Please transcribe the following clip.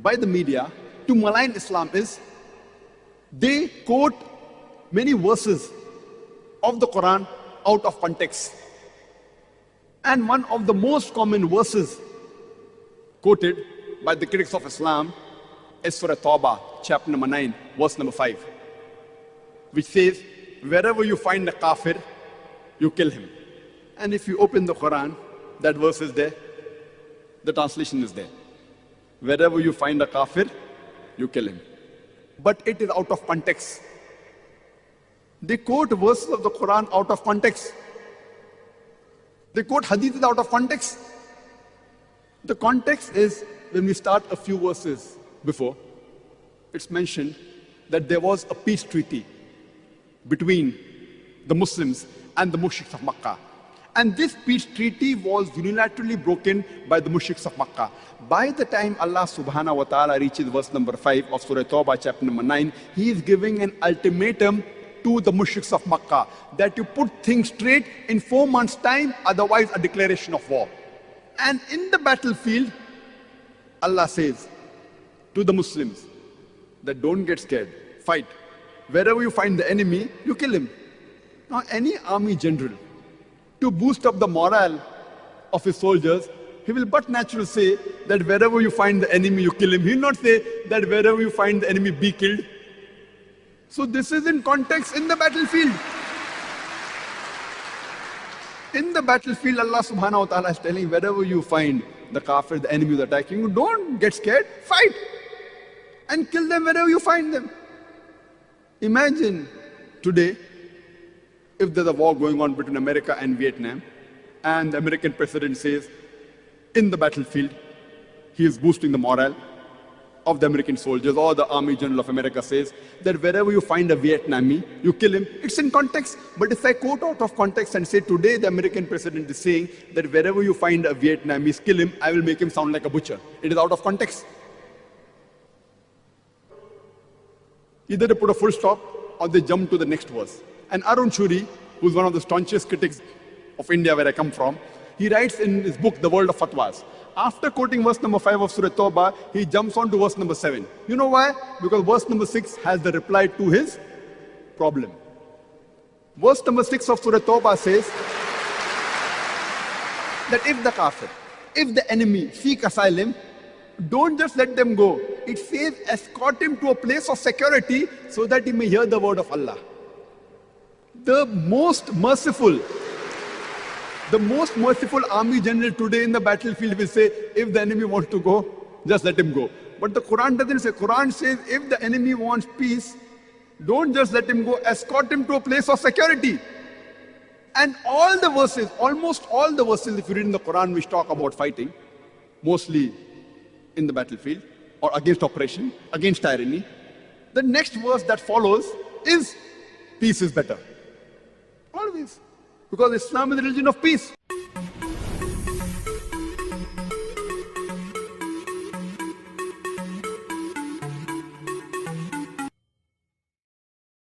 by the media to malign Islam is they quote many verses of the Quran out of context. And one of the most common verses quoted by the critics of Islam is Surah Tawbah, chapter number 9, verse number 5, which says, wherever you find a kafir, you kill him. And if you open the Quran, that verse is there, the translation is there. Wherever you find a kafir, you kill him. But it is out of context. They quote verses of the Quran out of context. They quote hadiths out of context. The context is when we start a few verses before, it's mentioned that there was a peace treaty between the Muslims and the mushriks of Makkah. And this peace treaty was unilaterally broken by the mushriks of Makkah. By the time Allah subhanahu wa ta'ala reaches verse number 5 of Surah Tawbah, chapter number 9, He is giving an ultimatum to the mushriks of Makkah that you put things straight in 4 months' time, otherwise a declaration of war. And in the battlefield, Allah says to the Muslims that don't get scared, fight. Wherever you find the enemy, you kill him. Now, any army general, to boost up the morale of his soldiers, he will but naturally say that wherever you find the enemy, you kill him. He will not say that wherever you find the enemy, be killed. So this is in context in the battlefield. In the battlefield, Allah subhanahu wa ta'ala is telling, wherever you find the kafir, the enemy is attacking you, don't get scared, fight. And kill them wherever you find them. Imagine today, if there's a war going on between America and Vietnam, and the American president says, in the battlefield, he is boosting the morale of the American soldiers, or the Army General of America says that wherever you find a Vietnamese, you kill him. It's in context. But if I quote out of context and say today the American president is saying that wherever you find a Vietnamese, kill him, I will make him sound like a butcher. It is out of context. Either they put a full stop or they jump to the next verse. And Arun Shuri, who's one of the staunchest critics of India where I come from, he writes in his book, The World of Fatwas. After quoting verse number 5 of Surah Tawbah, he jumps on to verse number 7. You know why? Because verse number 6 has the reply to his problem. Verse number 6 of Surah Tawbah says that if the kafir, if the enemy seek asylum, don't just let them go. It says escort him to a place of security so that he may hear the word of Allah. The most merciful army general today in the battlefield will say, if the enemy wants to go, just let him go. But the Quran doesn't say. Quran says, if the enemy wants peace, don't just let him go, escort him to a place of security. And all the verses, almost all the verses, if you read in the Quran, which talk about fighting, mostly in the battlefield, or against oppression, against tyranny, the next verse that follows is, peace is better. Always. Because Islam is a religion of peace.